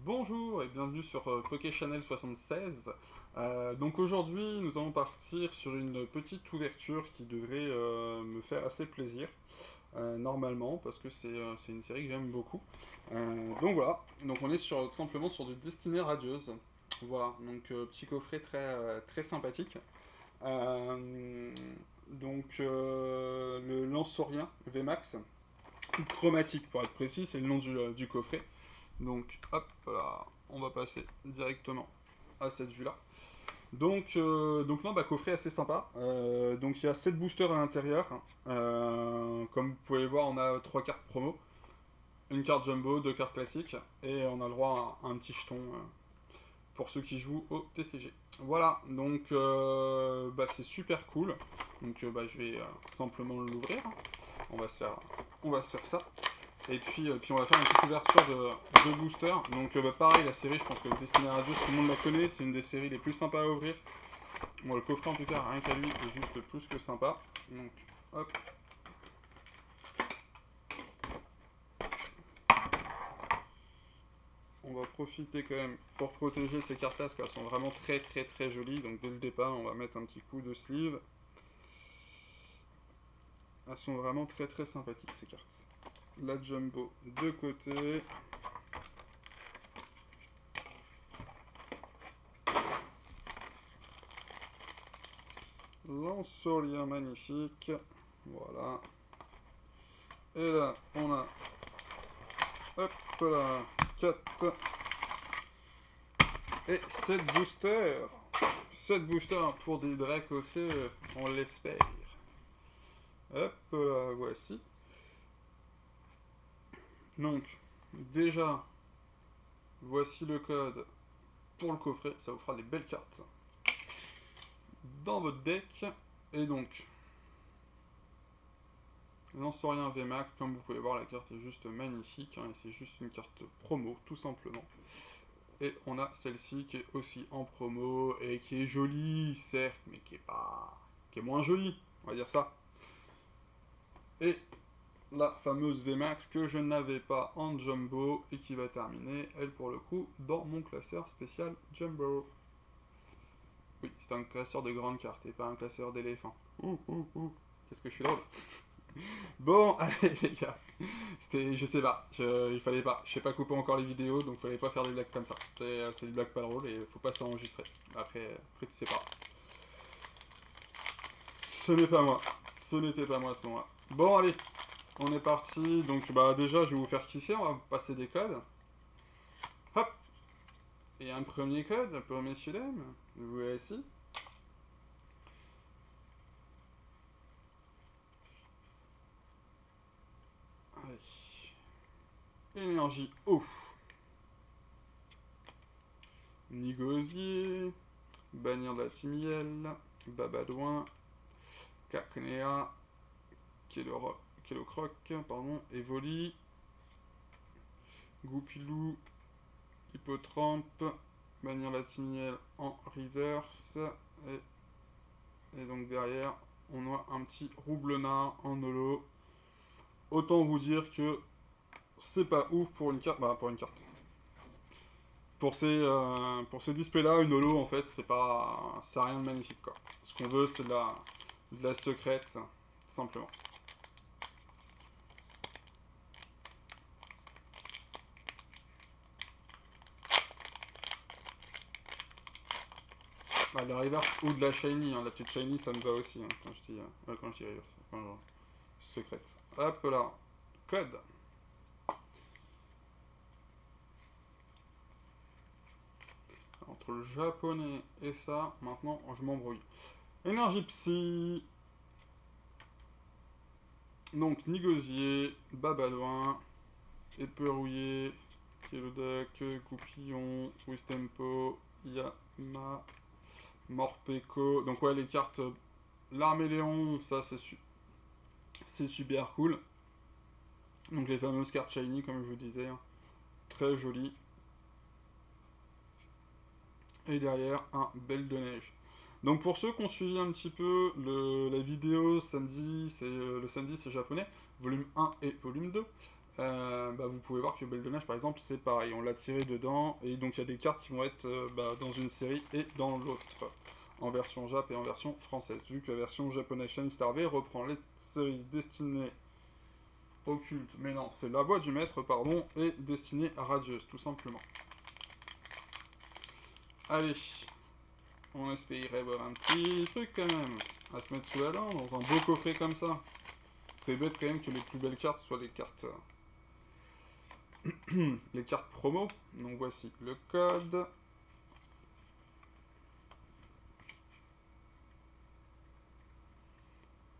Bonjour et bienvenue sur Poké Channel 76. Donc aujourd'hui, nous allons partir sur une petite ouverture qui devrait me faire assez plaisir, normalement, parce que c'est une série que j'aime beaucoup. Donc voilà, donc on est tout simplement sur du Destinée Radieuse. Voilà, donc petit coffret très sympathique. Euh, le Lanceorien VMAX, chromatique pour être précis, c'est le nom du coffret. Donc hop là, on va passer directement à cette vue là. Donc non, bah, coffret assez sympa. Donc il y a 7 boosters à l'intérieur. Comme vous pouvez voir, on a 3 cartes promo, une carte jumbo, 2 cartes classiques, et on a le droit à un petit jeton pour ceux qui jouent au TCG. Voilà, donc bah, c'est super cool. Donc bah, je vais simplement l'ouvrir. On va se faire ça. Et puis on va faire une petite ouverture de booster. Donc bah, pareil, la série, je pense que Destiny Radio, tout le monde la connaît, c'est une des séries les plus sympas à ouvrir. Bon, le coffret en tout cas, rien qu'à lui, est juste plus que sympa. Donc hop, on va profiter quand même pour protéger ces cartes-là, parce qu'elles sont vraiment très jolies. Donc dès le départ, on va mettre un petit coup de sleeve. Elles sont vraiment très sympathiques ces cartes. La jumbo de côté. Lanceolien magnifique. Voilà. Et là, on a, hop là, 4 et 7 boosters. 7 boosters pour des Drake au feu, on l'espère. Hop là, voici. Donc, déjà, voici le code pour le coffret. Ça vous fera des belles cartes dans votre deck. Et donc, Lanceorien VMAX, comme vous pouvez voir, la carte est juste magnifique. Et c'est juste une carte promo, tout simplement. Et on a celle-ci qui est aussi en promo et qui est jolie, certes, mais qui est moins jolie, on va dire ça. Et la fameuse VMAX que je n'avais pas en Jumbo et qui va terminer, elle pour le coup, dans mon classeur spécial Jumbo. Oui, c'est un classeur de grandes cartes et pas un classeur d'éléphants. Qu'est-ce que je suis drôle. Bon, allez les gars, je sais pas, il fallait pas, je sais pas couper encore les vidéos, donc fallait pas faire des blagues comme ça. C'est des blagues pas drôles et faut pas s'enregistrer. Après tu sais pas. Ce n'est pas moi, ce n'était pas moi à ce moment-là. Bon allez, on est parti, donc bah déjà je vais vous faire kiffer, on va passer des codes. Hop, et un premier code pour messieurs dames, voici. Allez. Énergie eau. Nigosier, Bannière de la Timiel, Babadouin, Cacnea, Kelocroc, pardon, Evoli, Goupilou, Hippotrampe, Bannière de la Timiel en reverse, et donc derrière, on a un petit Roublonard en holo. Autant vous dire que c'est pas ouf pour une carte. Bah, pour une carte. Pour ces displays-là, une holo, en fait, c'est rien de magnifique, quoi. Ce qu'on veut, c'est de la secrète, simplement. Bah, de la reverse ou de la shiny, hein. La petite shiny, ça me va aussi, hein, quand je dis reverse. Enfin, genre, secrète. Hop là. Code. Entre le japonais et ça, maintenant, je m'embrouille. Énergie psy. Donc, Nigosier, Babadouin, Éperouillé, Kelodak, Goupillon, Wistempo, Yama, Morpeko. Donc, ouais, les cartes. L'Arméléon, ça, c'est super cool. Donc, les fameuses cartes shiny, comme je vous disais, hein. Très jolies. Et derrière, un Belle de Neige. Donc pour ceux qui ont suivi un petit peu la vidéo samedi, le samedi c'est japonais, volume 1 et volume 2. vous pouvez voir que Belle de Neige, par exemple, c'est pareil. On l'a tiré dedans, et donc il y a des cartes qui vont être dans une série et dans l'autre, en version Jap et en version française. Vu que la version japonaise Shiny Star V reprend les séries destinées occulte, mais non, c'est La Voix du Maître, pardon, et Destinée Radieuse, tout simplement. Allez, on espérait voir un petit truc quand même, à se mettre sous la dent, dans un beau coffret comme ça. Ce serait bête quand même que les plus belles cartes soient les cartes promo. Donc voici le code.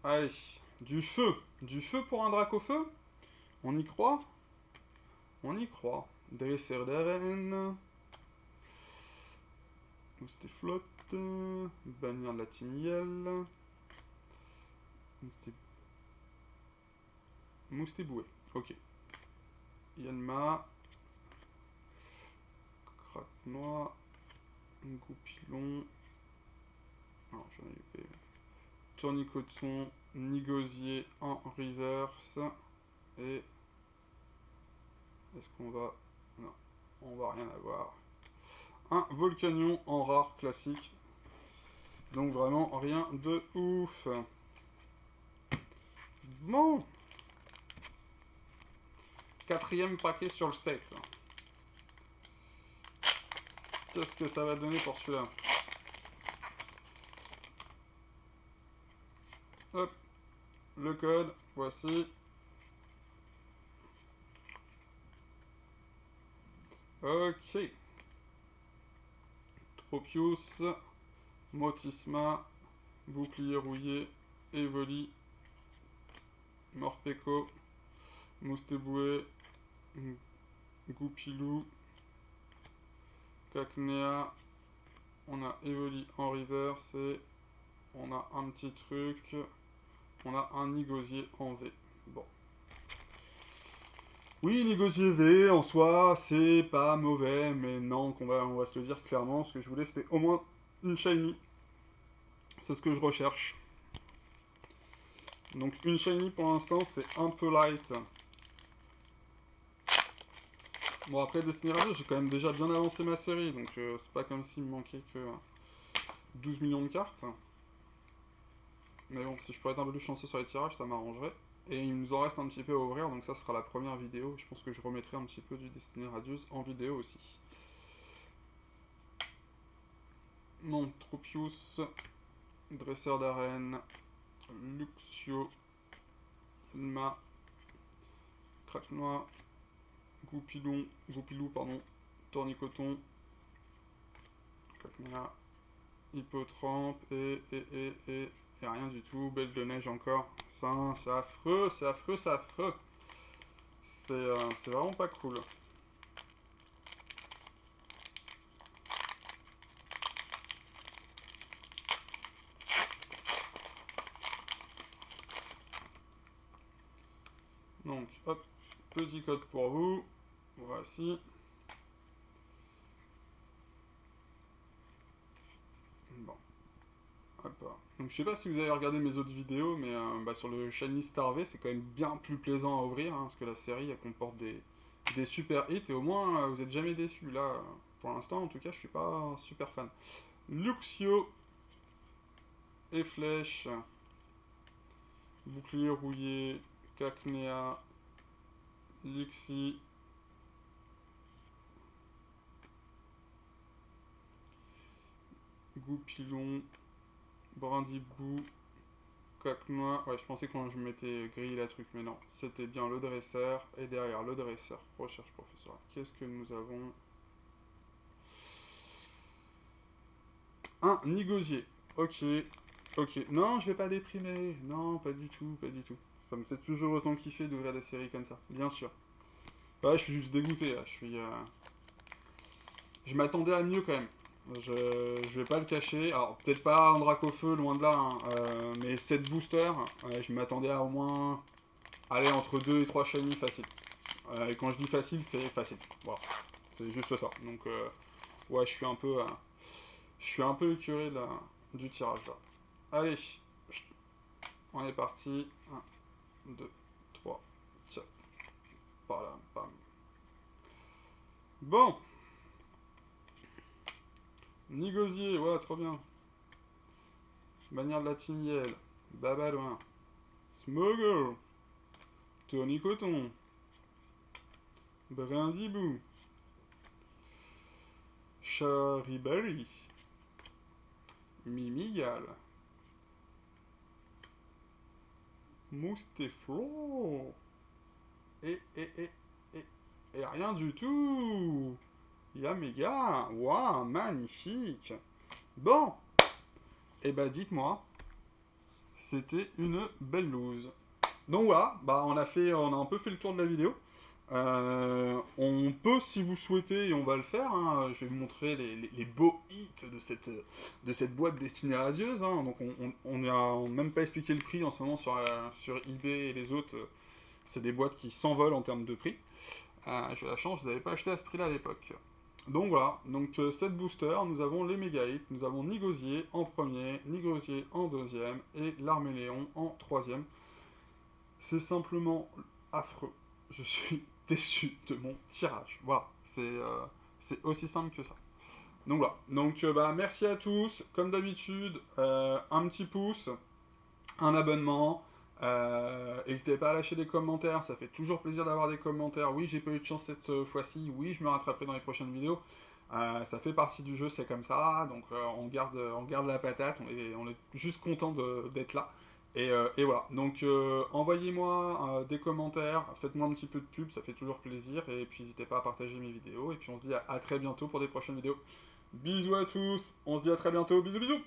Allez, du feu pour un Dracofeu. On y croit? On y croit. Dresseur d'arène. Mousté flotte. Bannière de la Timiel. Mousté boué. Ok. Yanma. Craque noir. Goupilon. Non, j'en ai eu. Tournicoton. Nigosier en reverse. Et. Est-ce qu'on va. Non, on va rien avoir. Un Volcanion en rare classique. Donc vraiment rien de ouf. Bon. Quatrième paquet sur le 7. Qu'est-ce que ça va donner pour celui-là? Hop. Le code. Voici. Ok. Tropius. Motisma. Bouclier rouillé. Evoli. Morpeko. Moustéboué. Goupilou. Cacnea. On a Evoli en reverse et on a un petit truc. On a un Nigosier en V. Bon. Oui, Nigosier V, en soi, c'est pas mauvais, mais non, on va se le dire clairement. Ce que je voulais, c'était au moins une shiny. C'est ce que je recherche. Donc une shiny pour l'instant, c'est un peu light. Bon, après Destiny Radio, j'ai quand même déjà bien avancé ma série, donc c'est pas comme s'il me manquait que 12 millions de cartes. Mais bon, si je pourrais être un peu plus chanceux sur les tirages, ça m'arrangerait. Et il nous en reste un petit peu à ouvrir, donc ça sera la première vidéo. Je pense que je remettrai un petit peu du Destiny Radieuse en vidéo aussi. Non, Tropius, Dresseur d'arène, Luxio, Yanma, Craque-Noix, Goupilou, pardon, Tournicoton, Cacnea, Hippotrampe, et rien du tout, Belle de Neige encore. Ça, c'est affreux, c'est affreux, c'est affreux. C'est vraiment pas cool. Donc, hop, petit code pour vous. Voici. Bon. Hop. Donc, je sais pas si vous avez regardé mes autres vidéos, mais sur le Shiny Star V, c'est quand même bien plus plaisant à ouvrir, hein, parce que la série, elle comporte des super hits, et au moins, vous êtes jamais déçus. Là, pour l'instant, en tout cas, je suis pas super fan. Luxio et Flèche. Bouclier rouillé. Cacnea. Lixi. Goupilon. Brindibou. Cacnois. Ouais, je pensais quand je m'étais grillé la truc, mais non. C'était bien le dresseur. Et derrière le dresseur, recherche professeur. Qu'est-ce que nous avons? Un Nigosier. Ok. Ok. Non, je vais pas déprimer. Non, pas du tout, pas du tout. Ça me fait toujours autant kiffer d'ouvrir des séries comme ça. Bien sûr. Ouais, je suis juste dégoûté, là. Je m'attendais à mieux, quand même. Je vais pas le cacher. Alors, peut-être pas un Dracofeu, loin de là, hein, mais 7 boosters, je m'attendais à au moins aller entre 2 et 3 shiny facile. Et quand je dis facile, c'est facile. Voilà. C'est juste ça. Donc, ouais, je suis un peu écœuré du tirage là. Allez, on est parti. 1, 2, 3, 4. Voilà, pam. Bon. Nigosier, ouais, trop bien. Bannière de la Team Yell. Babalouin. Smogger. Tony Coton. Brindibou. Charibari. Mimigal. Mousteflo. Et rien du tout. Yamega. Waouh, magnifique. Bon. Et bah dites-moi, c'était une belle loose. Donc voilà, bah on a un peu fait le tour de la vidéo. On peut, si vous souhaitez, et on va le faire, hein, je vais vous montrer les beaux hits de cette boîte destinée radieuse. Hein. Donc on n'a même pas expliqué le prix en ce moment sur eBay et les autres. C'est des boîtes qui s'envolent en termes de prix. J'ai la chance, je ne les avais pas acheté à ce prix-là à l'époque. Donc voilà, donc 7 boosters, nous avons les méga hits, nous avons Nigosier en premier, Nigosier en deuxième et l'Arméléon en troisième. C'est simplement affreux. Je suis déçu de mon tirage. Voilà, c'est aussi simple que ça. Donc voilà, donc bah, merci à tous. Comme d'habitude, un petit pouce, un abonnement. N'hésitez pas à lâcher des commentaires, ça fait toujours plaisir d'avoir des commentaires. Oui, j'ai pas eu de chance cette fois-ci, oui, je me rattraperai dans les prochaines vidéos. Ça fait partie du jeu, c'est comme ça, donc on garde la patate, on est juste content d'être là. Et voilà, donc envoyez-moi des commentaires, faites-moi un petit peu de pub, ça fait toujours plaisir, et puis n'hésitez pas à partager mes vidéos, et puis on se dit à très bientôt pour des prochaines vidéos. Bisous à tous, on se dit à très bientôt, bisous bisous.